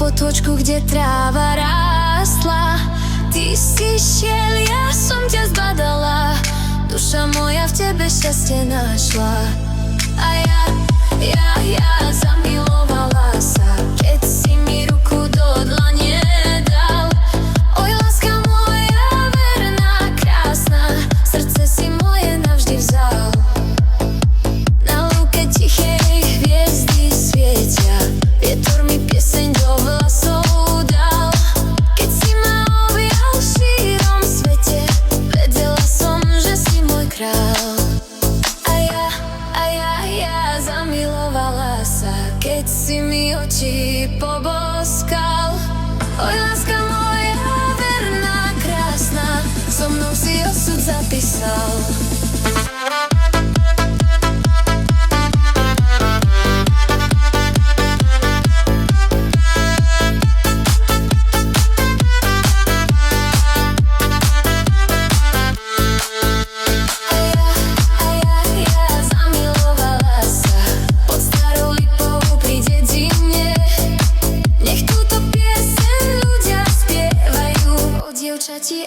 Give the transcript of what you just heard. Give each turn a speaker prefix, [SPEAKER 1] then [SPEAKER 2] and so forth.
[SPEAKER 1] potôčku, kde tráva rástla. Ty si šiel, ja som ťa zbadala, duša moja v tebe šťastie našla. A ja zamilovala sa, keď si mi ruku do dlane dal. Oj, láska moja verná, krásna, srdce si moje navždy vzal. Na lúke tichej hviezdy svietia, vietor mi pieseň do vlasov dal. Keď si ma objal v šírom svete, vedela som, že si môj král. Ja zamilovala sa, keď si mi oči poboskal. Oj, láska moja verná, krásna, so mnou si osud zapísal. Ti